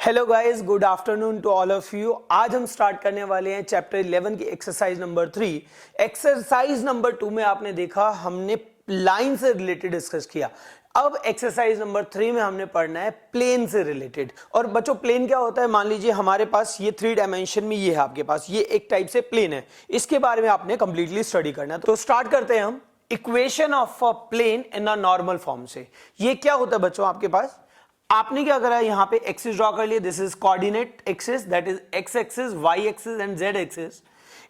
Hello guys, good afternoon to all of you. आज हम start करने वाले हैं चैप्टर 11 की एक्सरसाइज नंबर 3। एक्सरसाइज नंबर 2 में आपने देखा हमने लाइन से रिलेटेड डिस्कस किया। अब एक्सरसाइज नंबर 3 में हमने पढ़ना है प्लेन से रिलेटेड। और बच्चों प्लेन क्या होता है, मान लीजिए हमारे पास ये 3 डायमेंशन में ये है, आपके पास ये एक टाइप से प्लेन है, इसके बारे में आपने कंप्लीटली स्टडी करना है। तो स्टार्ट करते हैं हम equation of a plane in a normal form से। ये क्या होता है बच्चों, आपके पास आपने क्या करा है, यहां पे एक्सिस ड्रॉ कर लिया। This is coordinate axis, that is X axis, Y axis and Z axis.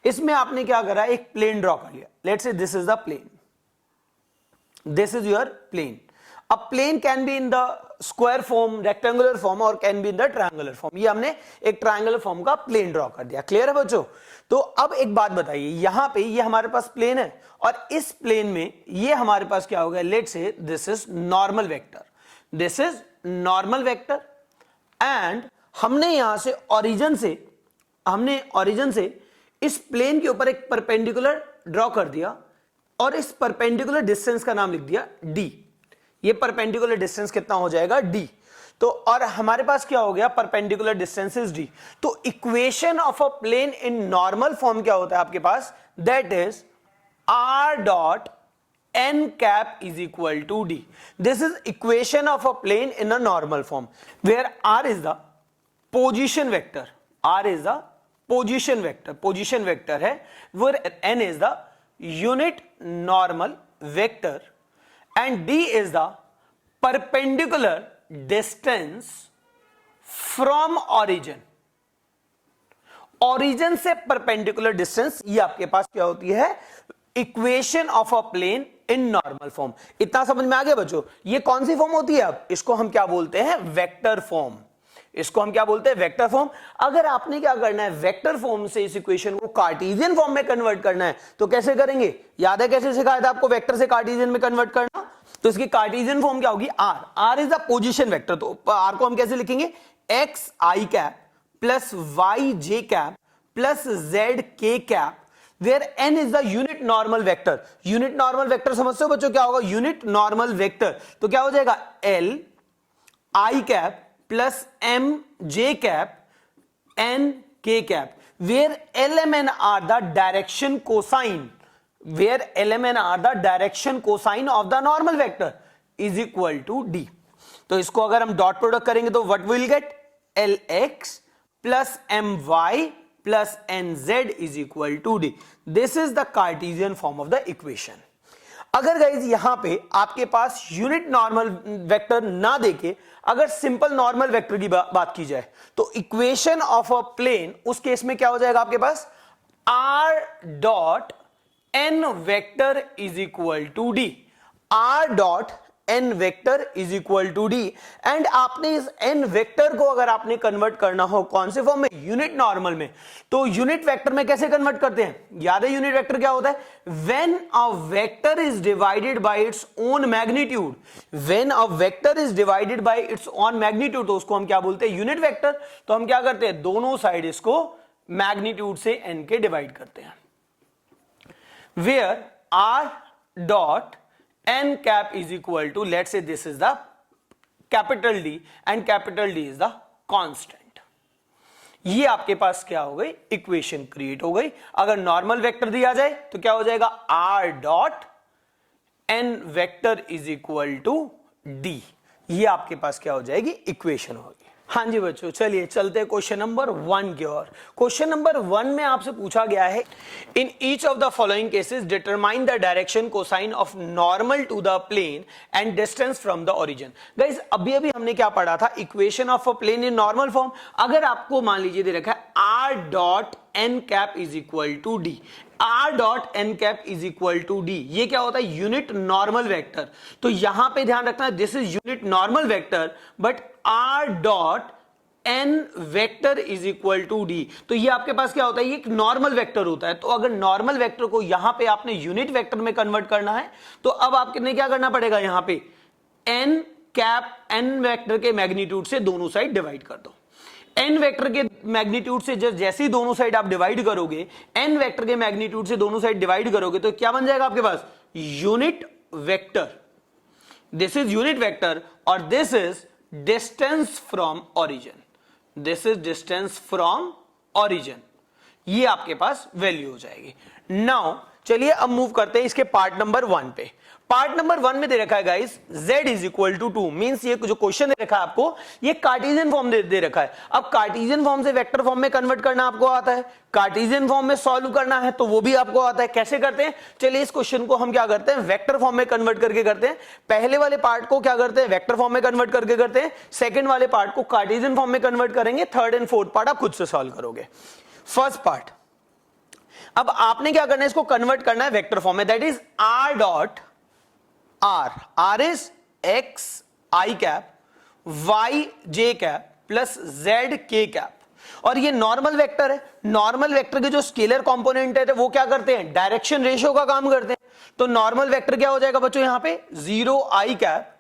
इसमें आपने क्या करा, एक प्लेन ड्रॉ कर लिया। Let's say this is the plane, this is your plane. A plane can be in the square form, rectangular form और can be in the triangular form. ये हमने एक ट्रायंगुलर फॉर्म का प्लेन ड्रॉ कर दिया। Clear है बच्चों? तो अब एक बात बताइए, यहां पे ये हमारे पास प्लेन है और इस प्लेन में ये हमारे पास क्या हो गया, let's say this is normal vector, this is normal vector and हमने यहां से ओरिजिन से इस प्लेन के ऊपर एक परपेंडिकुलर ड्रॉ कर दिया और इस परपेंडिकुलर डिस्टेंस का नाम लिख दिया d। ये परपेंडिकुलर डिस्टेंस कितना हो जाएगा, d। तो और हमारे पास क्या हो गया, परपेंडिकुलर डिस्टेंस इज d। तो equation of a plane in normal form क्या होता है आपके पास, that is r dot n cap is equal to d. This is equation of a plane in a normal form where r is the position vector, r is the position vector है, where n is the unit normal vector and d is the perpendicular distance from origin से perpendicular distance. ये आपके पास क्या होती है, equation of a plane in normal form. इतना समझ में आ गया बच्चों? ये कौन सी फॉर्म होती है, अब इसको हम क्या बोलते हैं, वेक्टर फॉर्म। इसको हम क्या बोलते हैं, वेक्टर फॉर्म। अगर आपने क्या करना है, वेक्टर फॉर्म से इस इक्वेशन को कार्टेशियन फॉर्म में कन्वर्ट करना है, तो कैसे करेंगे, याद है कैसे सिखाया था आपको वेक्टर से कार्टेशियन में कन्वर्ट करना? तो इसकी कार्टेशियन फॉर्म क्या होगी, R is the position vector. तो आर को हम कैसे लिखेंगे, एक्स आई कैप प्लस वाई जे कैप प्लस जेड के cap, where n is the unit normal vector. Unit normal vector समझते हो बच्चों, क्या होगा, यूनिट नॉर्मल वेक्टर। तो क्या हो जाएगा, l i cap plus m j cap n k cap, where lmn are the direction cosine, where lmn are the direction cosine of the normal vector is equal to d। तो इसको अगर हम dot product करेंगे तो what will get, lx plus my plus nz is equal to D. This is the Cartesian form of the equation. अगर guys यहां पे आपके पास यूनिट नॉर्मल वेक्टर ना देके अगर सिंपल नॉर्मल वेक्टर की बात की जाए, तो इक्वेशन ऑफ अ प्लेन उस केस में क्या हो जाएगा आपके पास, r dot n vector is equal to D, r dot n vector is equal to D. एंड आपने इस n वेक्टर को अगर आपने कन्वर्ट करना हो कौन से फॉर्म में, यूनिट नॉर्मल में, तो यूनिट वेक्टर में कैसे कन्वर्ट करते हैं, याद है यूनिट वेक्टर क्या होता है, when a vector is divided by its own magnitude, when a vector is divided by its own magnitude, तो उसको हम क्या बोलते हैं, यूनिट वेक्टर। तो हम क्या करते हैं, दोनों साइड इसको मैग्नीट्यूड से n के डिवाइड करते हैं, where r dot n cap is equal to, let's say this is the capital D and capital D is the constant। ये आपके पास क्या हो गई, इक्वेशन क्रिएट हो गई। अगर नॉर्मल वेक्टर दिया जाए तो क्या हो जाएगा, r dot n vector is equal to d। ये आपके पास क्या हो जाएगी, इक्वेशन होगी। हाँ जी बच्चों, चलिए चलते हैं क्वेश्चन नंबर 1 की ओर। क्वेश्चन नंबर 1 में आपसे पूछा गया है, in each of the following cases determine the direction cosine of normal to the plane and distance from the origin. Guys अभी हमने क्या पढ़ा था, equation of a plane in normal form. अगर आपको मान लीजिए दे रखा है r dot n cap is equal to d, r dot n cap is equal to d, ये क्या होता है, यूनिट नॉर्मल वेक्टर। तो यहां पे ध्यान रखना है, this is unit normal vector but r dot n vector is equal to d। तो ये आपके पास क्या होता है, ये एक नॉर्मल वेक्टर होता है। तो अगर नॉर्मल वेक्टर को यहां पे आपने यूनिट वेक्टर में कन्वर्ट करना है, तो अब आपने क्या करना पड़ेगा, यहां पे n कैप n वेक्टर के मैग्नीट्यूड से दोनों साइड डिवाइड कर दो। n वेक्टर के मैग्नीट्यूड से जैसे ही दोनों साइड आप डिवाइड करोगे, n वेक्टर के मैग्नीट्यूड से दोनों साइड डिवाइड करोगे, तो क्या बन जाएगा आपके पास, unit vector. This is unit vector और this is distance from origin. This is distance from origin, ये आपके पास वैल्यू हो जाएगी। नाउ चलिए अब मूव करते हैं इसके पार्ट नंबर 1 पे। पार्ट नंबर 1 में दे रखा है guys z is equal to 2, means ये जो क्वेश्चन दे रखा है आपको ये कार्टेशियन फॉर्म दे रखा है। अब कार्टेशियन फॉर्म से वेक्टर फॉर्म में कन्वर्ट करना आपको आता है, कार्टेशियन फॉर्म में सॉल्व करना है तो वो भी आपको आता है। कैसे करते हैं, चलिए इस क्वेश्चन को हम क्या करते हैं वेक्टर फॉर्म में कन्वर्ट करके करते हैं। पहले वाले पार्ट को क्या करते हैं वेक्टर फॉर्म में कन्वर्ट करके करते हैं, सेकंड वाले पार्ट को कार्टेशियन फॉर्म में कन्वर्ट करेंगे, थर्ड एंड फोर्थ पार्ट आप खुद से सॉल्व करोगे। फर्स्ट पार्ट, अब आपने क्या करना है इसको कन्वर्ट करना है वेक्टर फॉर्म में, that is r dot r is x I cap y j cap plus z k cap, और ये नॉर्मल वेक्टर है। नॉर्मल वेक्टर के जो स्केलर कंपोनेंट है वो क्या करते हैं डायरेक्शन रेशियो का काम करते हैं। तो नॉर्मल वेक्टर क्या हो जाएगा बच्चों, यहां पे 0 I cap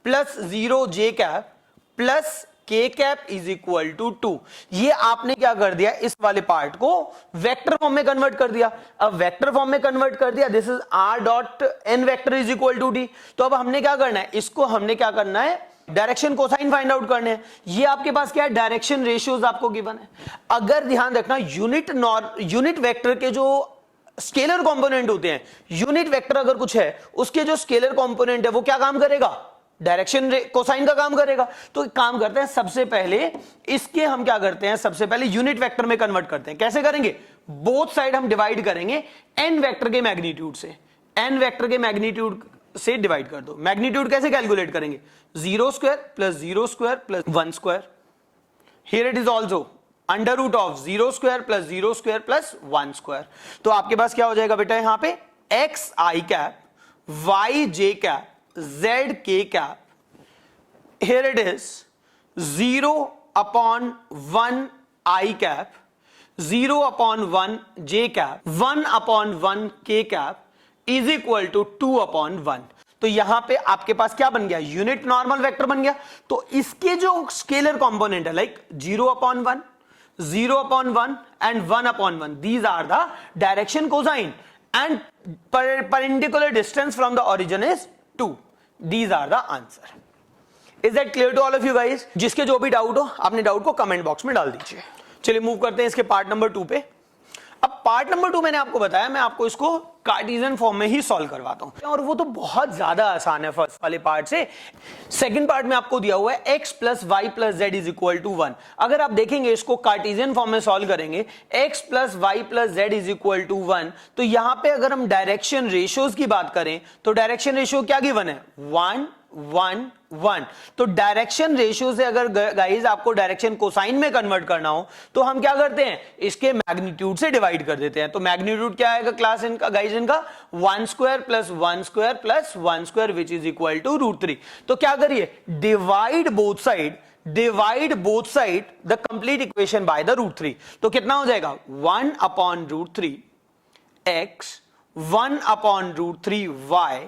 plus 0 j cap plus k cap is equal to 2। ये आपने क्या कर दिया इस वाले पार्ट को वेक्टर फॉर्म में कन्वर्ट कर दिया। अब वेक्टर फॉर्म में कन्वर्ट कर दिया, this is r dot n vector is equal to d। तो अब हमने क्या करना है, इसको हमने क्या करना है डायरेक्शन कोसाइन फाइंड आउट करने हैं। ये आपके पास क्या है डायरेक्शन रेशियोज आपको गिवन है। अगर ध्यान रखना यूनिट वेक्टर के जो स्केलर कंपोनेंट होते हैं, यूनिट वेक्टर अगर कुछ है उसके जो स्केलर कंपोनेंट है वो क्या काम करेगा डायरेक्शन कोसाइन का काम करेगा। तो काम करते हैं सबसे पहले इसके हम क्या करते हैं सबसे पहले यूनिट वेक्टर में कन्वर्ट करते हैं। कैसे करेंगे, बोथ साइड हम डिवाइड करेंगे n वेक्टर के मैग्नीट्यूड से, n वेक्टर के मैग्नीट्यूड से डिवाइड कर दो। मैग्नीट्यूड कैसे कैलकुलेट करेंगे, 0 square plus 0 square plus 1 square, here it is also under root of 0 square plus 0 square plus 1 square. तो आपके पास क्या हो जाएगा बेटा यहां पे x I cap y j cap z k cap, here it is 0 upon 1 I cap, 0 upon 1 j cap, 1 upon 1 k cap is equal to 2 upon 1। तो यहां पे आपके पास क्या बन गया यूनिट नॉर्मल वेक्टर बन गया। तो इसके जो स्केलर कंपोनेंट है like 0 upon 1, 0 upon 1 and 1 upon 1, these are the direction cosine and perpendicular distance from the origin is 2। These are the answer। Is that clear to all of you guys? जिसके जो भी doubt हो अपने doubt को comment box में डाल दीजिए। चलिए मूव करते हैं इसके पार्ट नंबर 2 पे। अब पार्ट नंबर 2 मैंने आपको बताया मैं आपको इसको कार्टेशियन फॉर्म में ही सॉल्व करवाता हूं और वो तो बहुत ज्यादा आसान है फर्स्ट वाले पार्ट से। सेकंड पार्ट में आपको दिया हुआ है x plus y plus z is equal to 1। अगर आप देखेंगे इसको कार्टेशियन फॉर्म में सॉल्व करेंगे x plus y plus z is equal to 1, तो यहां पे अगर हम डायरेक्शन रेशियोज की बात करें तो डायरेक्शन रेशियो क्या गिवन है 1 1 1। तो डायरेक्शन रेशियो से अगर गाइस आपको डायरेक्शन कोसाइन में कन्वर्ट करना हो तो हम क्या करते हैं इसके मैग्नीट्यूड से डिवाइड कर देते हैं। तो मैग्नीट्यूड क्या आएगा क्लास इनका गाइस इनका 1 square plus 1 square plus 1 square which is equal to √3। तो क्या करिए divide both side the complete equation by the √3। तो कितना हो जाएगा 1 upon √3 x, 1 upon √3 y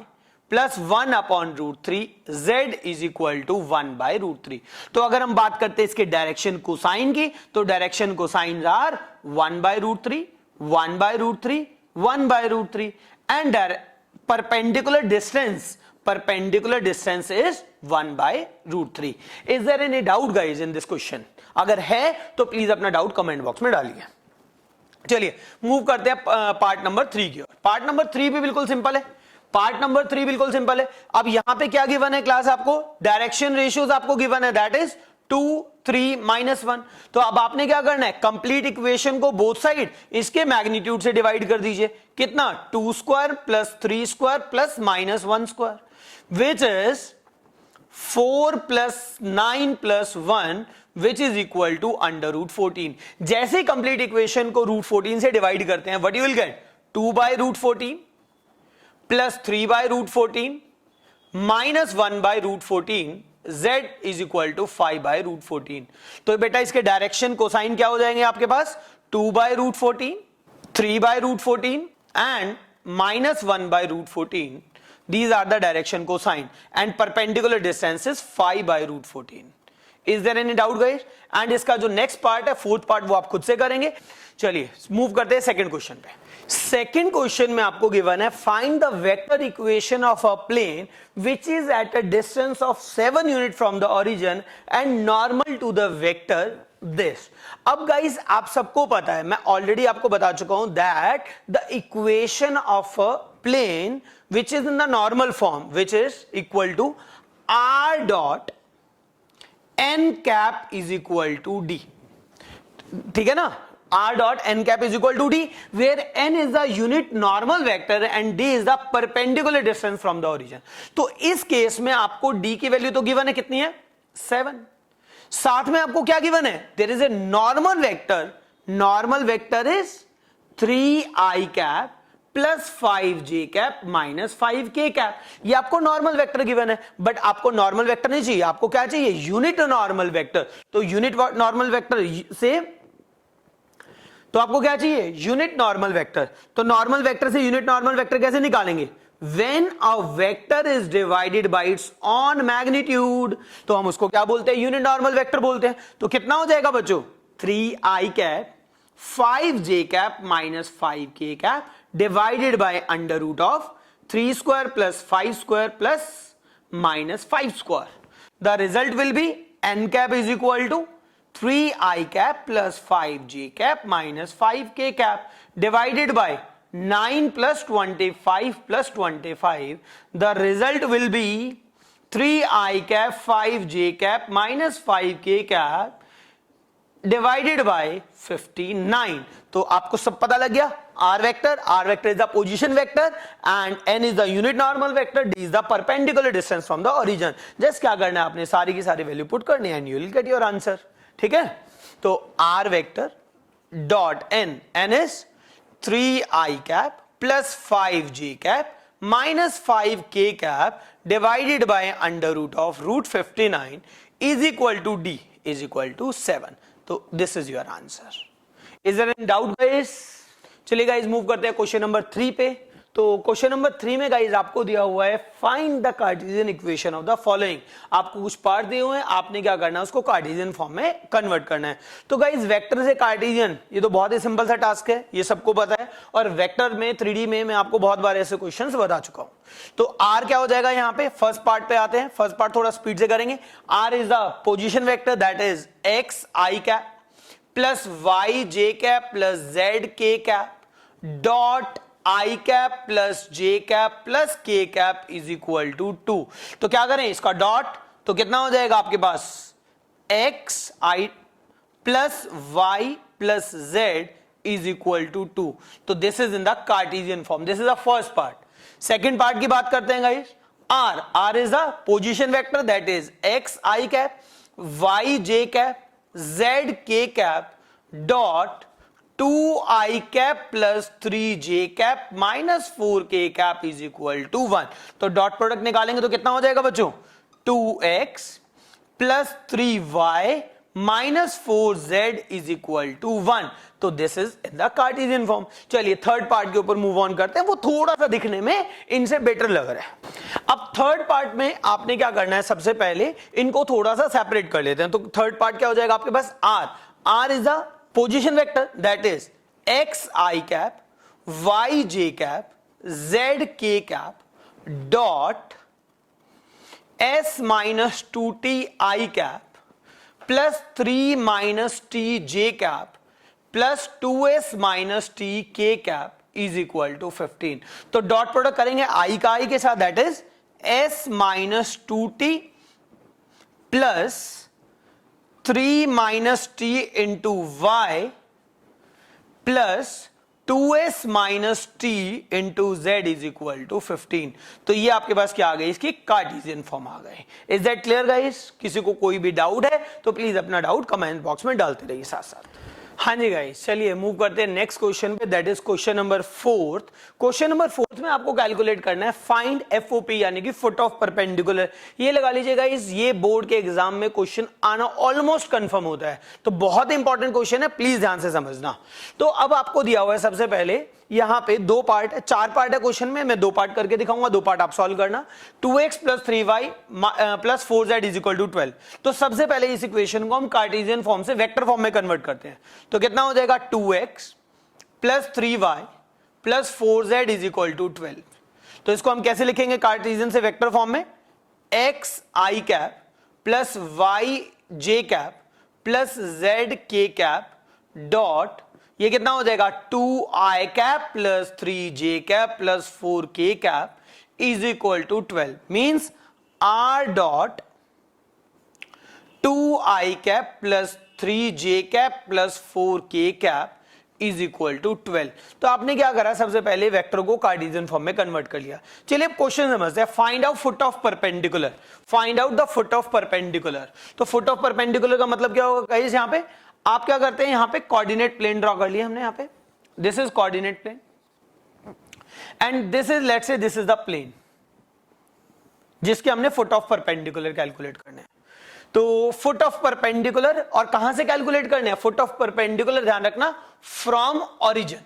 plus 1 upon √3 z is equal to 1 by √3। तो अगर हम बात करते हैं इसके डायरेक्शन कोसाइन की तो direction cosine are 1 by √3 1 by √3 1 by √3 and perpendicular distance is 1 by √3। Is there any doubt guys in this question? अगर है तो प्लीज अपना डाउट कमेंट बॉक्स में डालिए। चलिए मूव करते हैं पार्ट नंबर 3 की ओर। पार्ट नंबर 3 भी बिल्कुल सिंपल है। अब यहां पे क्या गिवन है क्लास आपको डायरेक्शन रेशियोज आपको गिवन है दैट इज 2 3 -1। तो अब आपने क्या करना है कंप्लीट इक्वेशन को बोथ साइड इसके मैग्नीट्यूड से डिवाइड कर दीजिए। कितना 2 square plus 3 square plus -1 square which is 4 plus 9 plus 1 which is equal to √14। जैसे कंप्लीट इक्वेशन को √14 से डिवाइड करते हैं what you will get 2 by √14 plus 3 by √14 minus 1 by √14 z is equal to 5 by √14। तो बेटा इसके डायरेक्शन कोसाइन क्या हो जाएंगे आपके पास 2 by √14 3 by √14 and minus 1 by √14। These are the direction cosine and perpendicular distance is 5 by √14। Is there any doubt guys? And इसका जो नेक्स्ट पार्ट है, फोर्थ पार्ट, वो आप खुद से करेंगे। चलिए मूव करते हैं सेकंड क्वेश्चन पे। सेकंड क्वेश्चन में आपको गिवन है find the vector equation of a plane which is at a distance of 7 unit from the origin and normal to the vector this. अब गाइस आप सबको पता है, मैं ऑलरेडी आपको बता चुका हूं that the equation of a plane which is in the normal form which is equal to r dot n cap is equal to d। ठीक है ना, r dot n cap is equal to d, where n is the unit normal vector and d is the perpendicular distance from the origin। तो इस case में आपको d की value तो given है, कितनी है? 7। साथ में आपको क्या गिवन है? There is a normal vector is 3i cap plus 5j cap minus 5k cap. ये आपको नॉर्मल वेक्टर गिवन है, बट आपको नॉर्मल वेक्टर नहीं चाहिए, आपको क्या चाहिए? Unit normal vector. तो यूनिट नॉर्मल वेक्टर से तो आपको क्या चाहिए? Unit normal vector. तो नॉर्मल वेक्टर से यूनिट नॉर्मल वेक्टर कैसे निकालेंगे? When a vector is divided by its own magnitude, तो हम उसको क्या बोलते हैं? यूनिट नॉर्मल वेक्टर बोलते हैं। तो कितना हो जाएगा बच्चों? 3i cap 5j cap minus 5k cap divided by under root of 3 square plus 5 square plus minus 5 square. The result will be n cap is equal to 3i cap plus 5j cap minus 5k cap divided by 9 plus 25 plus 25. The result will be 3i cap 5j cap minus 5k cap divided by 59। तो आपको सब पता लग गया। r vector is the position vector and n is the unit normal vector, d is the perpendicular distance from the origin। Just क्या करना है, आपने सारी की सारी वैल्यू पुट करनी है and you will get your answer। ठीक है, तो r vector dot n is 3i cap plus 5j cap minus 5k cap divided by under root of root 59 is equal to d is equal to 7। तो this is your answer. Is there any doubt guys? चलिए guys move करते हैं question number 3 पे। तो question number 3 में guys आपको दिया हुआ है find the Cartesian equation of the following. आपको कुछ पार्ट दिए हुए हैं, आपने क्या करना है? उसको कार्टेशियन फॉर्म में कन्वर्ट करना है। तो गाइस वेक्टर से कार्टेशियन, ये तो बहुत ही सिंपल सा टास्क है, ये सबको पता है। और वेक्टर में 3D में मैं आपको बहुत बार ऐसे क्वेश्चंस बता चुका हूं। तो r क्या हो जाएगा? यहाँ पे फर्स्ट पार्ट पे आते हैं। फर्स्ट पार्ट थोड़ा स्पीड से करेंगे। r is the position vector that is xi cap plus yj cap plus zk cap dot i cap plus j cap plus k cap is equal to 2। तो क्या करें इसका डॉट? तो कितना हो जाएगा आपके पास? xi plus y plus z is equal to 2। तो this is in the Cartesian form. This is the first part. Second part की बात करते हैं guys. r is the position vector that is xi cap yj cap zk cap dot 2i cap plus 3j cap minus 4k cap is equal to 1। तो dot product निकालेंगे तो कितना हो जाएगा बच्चों? 2x plus 3y minus 4z is equal to 1। तो this is in the Cartesian form. चलिए third part के ऊपर मूव ऑन करते हैं। वो थोड़ा सा दिखने में इनसे बेटर लग रहा है। अब थर्ड पार्ट में आपने क्या करना है? सबसे पहले इनको थोड़ा सा सेपरेट कर लेते हैं। तो थर्ड पार्ट क्या हो जाएगा आपके पास? r is the position vector that is xi cap yj cap zk cap dot s minus 2ti cap plus 3 minus tj cap plus 2s minus tk cap is equal to 15। तो dot product करेंगे i का i के साथ that is s minus 2t plus 3 minus t into y plus 2s minus t into z is equal to 15। तो ये आपके पास क्या आ गई? इसकी कार्टेशियन फॉर्म आ गई। Is that clear guys? किसी को कोई भी डाउट है तो प्लीज अपना डाउट कमेंट बॉक्स में डालते रहिए साथ साथ। हाँ जी गाइस, चलिए मूव करते हैं नेक्स्ट क्वेश्चन पे that is question number 4। Question number 4 में आपको कैलकुलेट करना है फाइंड एफओपी यानी कि फुट ऑफ परपेंडिकुलर। ये लगा लीजिएगा, ये बोर्ड के एग्जाम में क्वेश्चन आना ऑलमोस्ट कंफर्म होता है, तो बहुत इंपॉर्टेंट क्वेश्चन है, प्लीज ध्यान से समझना। तो अब आपको दिया हुआ है सबसे पहले यहां पे 2 पार्ट है, 4 पार्ट है क्वेश्चन में, मैं 2 पार्ट करके दिखाऊंगा, 2 पार्ट आप सॉल्व करना। 2x + 3y + 4z = 12। तो सबसे पहले इस इक्वेशन को हम कार्टेशियन फॉर्म से वेक्टर फॉर्म में कन्वर्ट करते हैं। तो कितना हो जाएगा 2x + 3y + 4z = 12। तो इसको हम कैसे लिखेंगे कार्टेशियन से वेक्टर फॉर्म में, xi cap + yj cap + zk dot, ये कितना हो जाएगा 2i cap + 3j cap + 4k cap = 12। Means r dot 2i cap + 3j cap + 4k cap = 12। तो आपने क्या करा, सबसे पहले वेक्टर को कार्टेशियन फॉर्म में कन्वर्ट कर लिया। चलिए अब क्वेश्चन समझते हैं, find out foot of perpendicular, find out the foot of perpendicular. तो फुट ऑफ परपेंडिकुलर का मतलब क्या होगा गाइस, यहां पे आप क्या करते हैं, यहां पे कोऑर्डिनेट प्लेन ड्रॉ कर लिया हमने, यहां पे this is coordinate plane and this is, let's say this is the plane जिसके हमने फुट ऑफ परपेंडिकुलर कैलकुलेट करने हैं। तो फुट ऑफ परपेंडिकुलर, और कहां से कैलकुलेट करने हैं, फुट ऑफ परपेंडिकुलर ध्यान रखना from origin,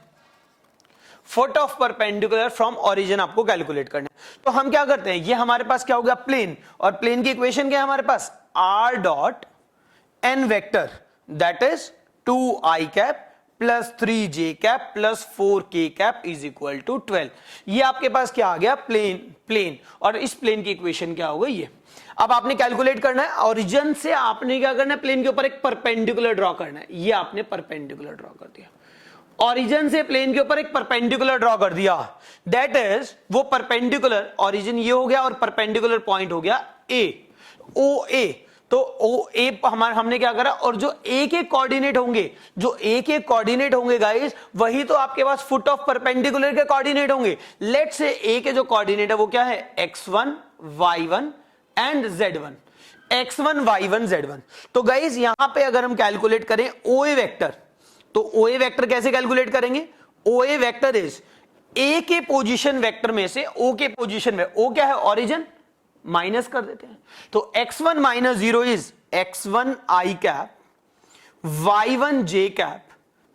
foot of perpendicular from origin आपको कैलकुलेट करना है। तो हम क्या करते हैं, ये हमारे पास क्या हो गया प्लेन, और प्लेन की इक्वेशन क्या है हमारे पास, r dot n vector that is 2i cap + 3j cap + 4k cap = 12। ये आपके पास क्या आ गया प्लेन, और इस प्लेन की इक्वेशन क्या हो गई ये। अब आपने कैलकुलेट करना है ओरिजिन से, आपने क्या करना है, प्लेन के ऊपर एक परपेंडिकुलर ड्रॉ करना है। ये आपने परपेंडिकुलर ड्रॉ कर दिया, ओरिजिन से प्लेन के ऊपर एक परपेंडिकुलर ड्रॉ कर दिया, दैट इज वो परपेंडिकुलर, ओरिजिन ये हो गया और परपेंडिकुलर पॉइंट हो गया ए, ओ ए। तो ओ ए हमने क्या करा, और जो ए के कोऑर्डिनेट होंगे, जो ए के कोऑर्डिनेट होंगे गाइस, वही तो आपके पास फुट ऑफ परपेंडिकुलर के कोऑर्डिनेट होंगे। लेट्स से ए के जो कोऑर्डिनेट है वो क्या है, x1 y1 and z1, x1 y1 z1। तो गाइस यहां पे अगर हम कैलकुलेट करें OA वेक्टर, तो OA वेक्टर कैसे कैलकुलेट करेंगे, OA वेक्टर इज A के पोजीशन वेक्टर में से O के पोजीशन में, O क्या है ओरिजिन, माइनस कर देते हैं। तो x1 - 0 is x1 i cap, y1 j cap,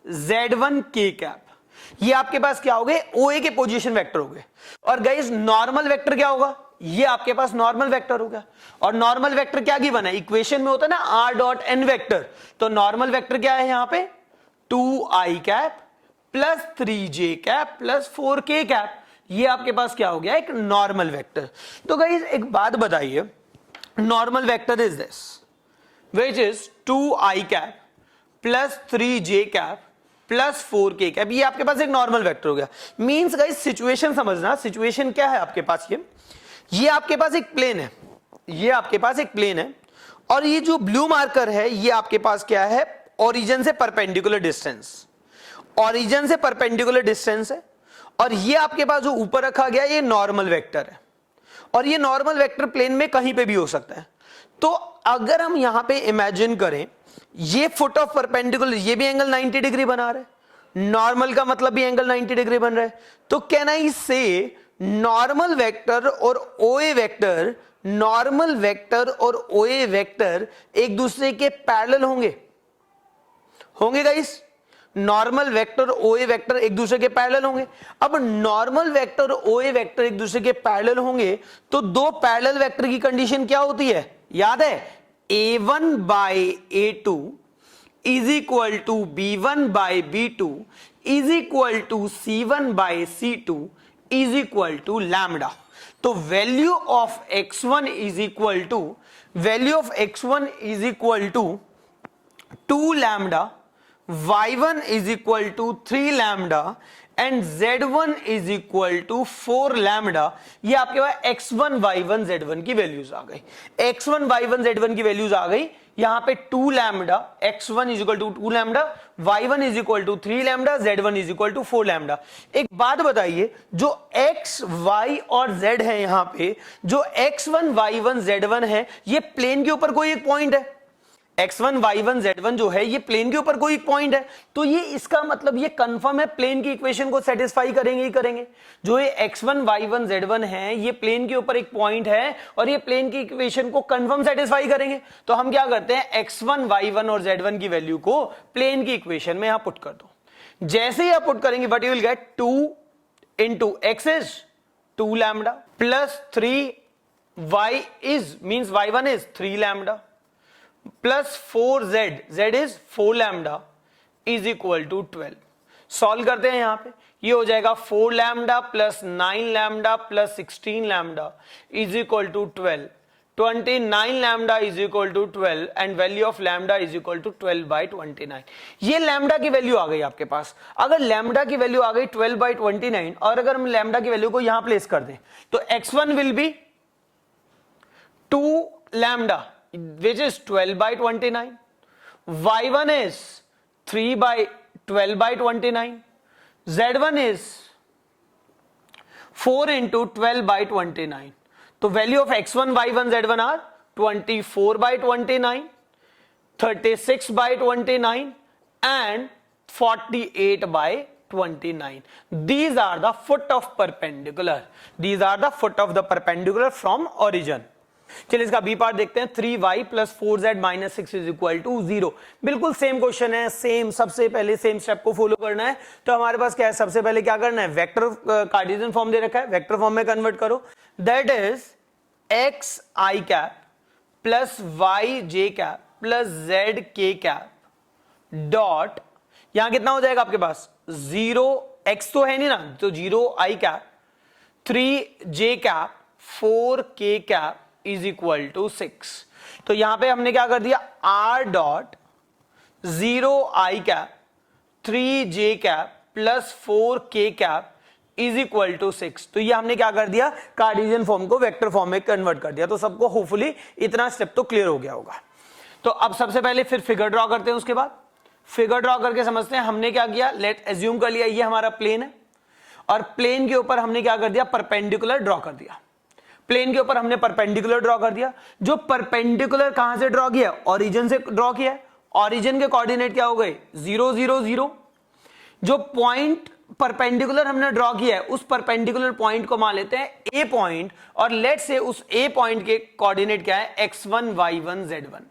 z1 k cap. ये आपके पास क्या हो गए, OA के पोजीशन वेक्टर हो गए। और गाइस नॉर्मल वेक्टर क्या होगा, ये आपके पास नॉर्मल वेक्टर हो गया। और नॉर्मल वेक्टर क्या गिवन है, इक्वेशन में होता है ना r डॉट n वेक्टर, तो नॉर्मल वेक्टर क्या है यहां पे 2i cap + 3j cap + 4k cap. ये आपके पास क्या हो गया, एक नॉर्मल वेक्टर। तो गाइस एक बात बताइए, normal vector is this which is 2i cap + 3j cap + 4k cap. ये आपके पास एक नॉर्मल वेक्टर हो गया। मींस गाइस सिचुएशन समझना, सिचुएशन क्या है आपके पास, ये आपके पास एक प्लेन है, ये आपके पास एक प्लेन है, और ये जो ब्लू मार्कर है ये आपके पास क्या है, ओरिजिन से परपेंडिकुलर डिस्टेंस, ओरिजिन से परपेंडिकुलर डिस्टेंस है। और ये आपके पास जो ऊपर रखा गया ये नॉर्मल वेक्टर है, और ये नॉर्मल वेक्टर प्लेन में कहीं पे भी हो सकता है। तो अगर हम यहां पे इमेजिन करें, ये फुट ऑफ परपेंडिकुलर, ये भी एंगल 90 डिग्री बना रहा है, नॉर्मल का मतलब भी एंगल 90 डिग्री बन रहा है। तो कैन आई से नॉर्मल वेक्टर और OA वेक्टर, नॉर्मल वेक्टर और OA वेक्टर एक दूसरे के पैरेलल होंगे, होंगे guys, normal vector OA vector एक दूसरे के पैरेलल होंगे। अब नॉर्मल वेक्टर OA वेक्टर एक दूसरे के पैरेलल होंगे, तो दो पैरेलल वेक्टर की कंडीशन क्या होती है, याद है, A1 by A2 is equal to B1 by B2 is equal to C1 by C2 is equal to lambda। तो value of x1 is equal to, value of x1 is equal to 2 lambda, y1 is equal to 3 lambda and z1 is equal to 4 lambda। ये आपके पास x1 y1 z1 की values आ गई, x1 y1 z1 की values आ गई। यहां पे 2 lambda, x1 is equal to 2 lambda, y1 is equal to 3 lambda, z1 is equal to 4 lambda। एक बात बताइए, जो x, y और z है यहां पे, जो x1 y1 z1 है, ये प्लेन के ऊपर कोई एक पॉइंट है, x1 y1 z1 जो है ये प्लेन के ऊपर कोई पॉइंट है, तो ये इसका मतलब ये कंफर्म है प्लेन की इक्वेशन को सेटिस्फाई करेंगे ही करेंगे। जो ये x1 y1 z1 है ये प्लेन के ऊपर एक पॉइंट है और ये प्लेन की इक्वेशन को कंफर्म सेटिस्फाई करेंगे। तो हम क्या करते हैं, x1 y1 और z1 की वैल्यू को प्लेन की इक्वेशन में यहां पुट कर दो। जैसे ही आप पुट करेंगे what you will get, 2 into x is 2 lambda plus 3y is means y1 is 3 lambda plus 4z, z is 4 lambda is equal to 12। Solve करते हैं यहां पे, ये हो जाएगा 4 lambda plus 9 lambda plus 16 lambda is equal to 12। 29 lambda is equal to 12 and value of lambda is equal to 12 by 29। ये lambda की value आ गई आपके पास। अगर lambda की वैल्यू आ गई 12 by 29 और अगर हम lambda की वैल्यू को यहां प्लेस कर दें तो x1 will be 2 lambda which is 12 by 29, y1 is 3 by 12 by 29, z1 is 4 into 12 by 29। तो value of x1 y1 z1 are 24 by 29, 36 by 29 and 48 by 29। These are the foot of perpendicular, these are the foot of the perpendicular from origin। चलिए इसका B part देखते हैं। 3y plus 4z minus 6 is equal to 0। बिल्कुल same question है, same, सबसे पहले same step को follow करना है। तो हमारे पास क्या है, सबसे पहले क्या करना है, वेक्टर कार्टेशियन फॉर्म दे रखा है, वेक्टर फॉर्म में कन्वर्ट करो। That is x I cap plus Y J cap plus Z के कैप डॉट, यहां कितना हो जाएगा आपके पास 0, एक्स तो है नहीं ना, तो 0 आई कैप 3 जे कैप 4 के कैप इज इक्वल टू 6। तो यहां पे हमने क्या कर दिया, r डॉट 0 आई कैप 3 जे कैप प्लस 4 के कैप इज इक्वल टू 6। तो ये हमने क्या कर दिया, कार्टेशियन फॉर्म को वेक्टर फॉर्म में कन्वर्ट कर दिया। तो सबको होपफुली इतना स्टेप तो क्लियर हो गया होगा। तो अब सबसे पहले फिर फिगर ड्रॉ करते हैं, उसके बाद फिगर ड्रॉ करके समझते हैं हमने क्या किया। लेट एज्यूम कर लिया ये हमारा प्लेन है और प्लेन के ऊपर हमने क्या कर दिया, परपेंडिकुलर ड्रॉ कर दिया। प्लेन के ऊपर हमने परपेंडिकुलर ड्रॉ कर दिया। जो परपेंडिकुलर कहां से ड्रॉ किया, ओरिजिन से ड्रॉ किया। ओरिजिन के कोऑर्डिनेट क्या हो गए, 0 0 0। जो पॉइंट परपेंडिकुलर हमने ड्रॉ किया है उस परपेंडिकुलर पॉइंट को मान लेते हैं ए पॉइंट, और लेट से उस ए पॉइंट के कोऑर्डिनेट क्या है, x1 y1 z1।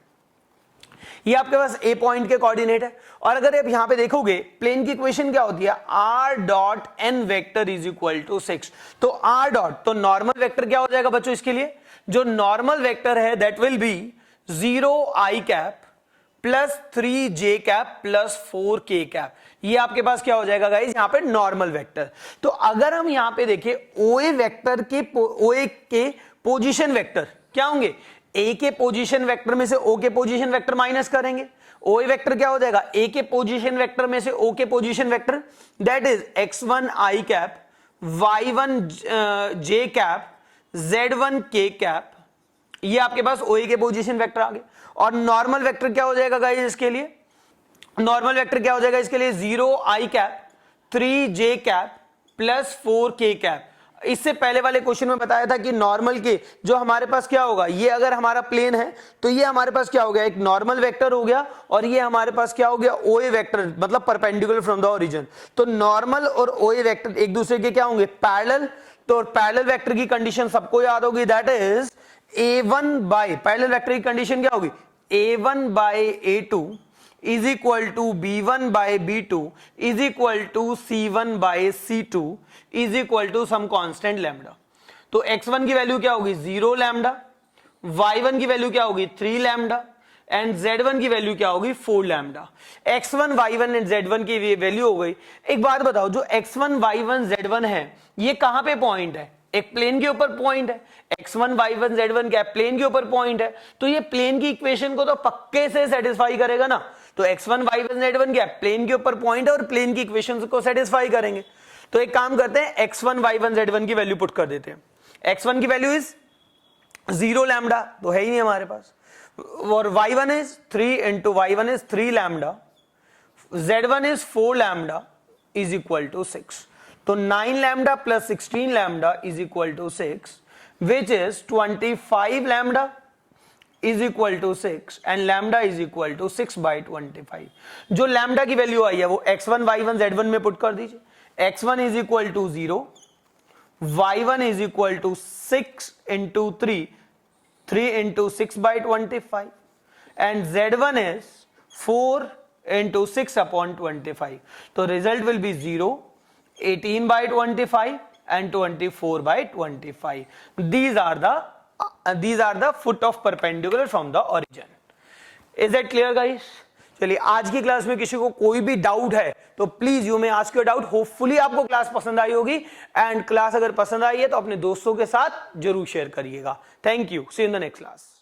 ये आपके पास ए पॉइंट के कोऑर्डिनेट है। और अगर आप यहां पे देखोगे प्लेन की इक्वेशन क्या होती है, r dot n vector is equal to 6। तो r डॉट, तो नॉर्मल वेक्टर क्या हो जाएगा बच्चों इसके लिए, जो नॉर्मल वेक्टर है that will be 0 i cap plus 3 j cap plus 4 k cap. ये आपके पास क्या हो जाएगा गाइस, यहां पे नॉर्मल वेक्टर। तो अगर हम यहां पे देखें OA वेक्टर के OA के पोजीशन वेक्टर क्या होंगे, ए के पोजीशन वेक्टर में से ओ के पोजीशन वेक्टर माइनस करेंगे। ओ वेक्टर क्या हो जाएगा, ए के पोजीशन वेक्टर में से ओ के position vector, that is x1 i cap y1 j cap z1 k cap. ये आपके पास ओ के पोजीशन वेक्टर आ गए। और नॉर्मल वेक्टर क्या हो जाएगा गाइस इसके लिए, नॉर्मल वेक्टर क्या हो जाएगा इसके लिए, 0 i cap 3 j cap plus 4 k cap. इससे पहले वाले क्वेश्चन में बताया था कि नॉर्मल के जो हमारे पास क्या होगा, ये अगर हमारा प्लेन है तो ये हमारे पास क्या हो गया, एक नॉर्मल वेक्टर हो गया और ये हमारे पास क्या हो गया, ओए वेक्टर, मतलब परपेंडिकुलर फ्रॉम द ओरिजिन। तो नॉर्मल और ओए वेक्टर एक दूसरे के क्या होंगे, पैरेलल। तो पैरेलल वेक्टर की कंडीशन सबको याद होगी, that is a1 by, parallel vector की कंडीशन क्या होगी, a1 by a2 is equal to b1 by b2 is equal to c1 by c2 is equal to some constant lambda. तो x1 की value क्या होगी, 0 लैम्डा, y1 की value क्या होगी, 3 लैम्डा एंड z1 की वैल्यू क्या होगी, 4 lambda. x1 y1 and z1 की वैल्यू हो गई। एक बात बताओ, जो x1 y1 z1 है ये कहां पे पॉइंट है, एक प्लेन के ऊपर पॉइंट है। x1 y1 z1 क्या है, प्लेन के ऊपर पॉइंट है। तो ये प्लेन की इक्वेशन को तो पक्के से सेटिस्फाई करेगा ना। तो x1 y1 z1 क्या है, प्लेन के ऊपर पॉइंट है और प्लेन की इक्वेशन को सेटिस्फाई करेंगे। तो एक काम करते हैं, x1 y1 z1 की वैल्यू पुट कर देते हैं। x1 की वैल्यू इज 0 लैम्डा, तो है ही नहीं हमारे पास, और y1 is 3 into y1 is 3 lambda, z1 is 4 lambda is equal to 6। तो 9 lambda plus 16 lambda is equal to 6, which is 25 lambda is equal to 6 and lambda is equal to 6/25। जो lambda की value आई है वो x1 y1 z1 में put कर दीजिए। x1 is equal to 0, y1 is equal to 6 into 3 into 6/25 and z1 is 4 into 6/25। तो result will be 0, 18/25 and 24/25. These are the foot of perpendicular from the origin. Is that clear guys? चलिए, आज की class में किसी को कोई भी doubt है तो please you may ask your doubt. Hopefully आपको क्लास पसंद आई होगी, एंड क्लास अगर पसंद आई है तो अपने दोस्तों के साथ जरूर शेयर करिएगा। Thank you, see you in the next class.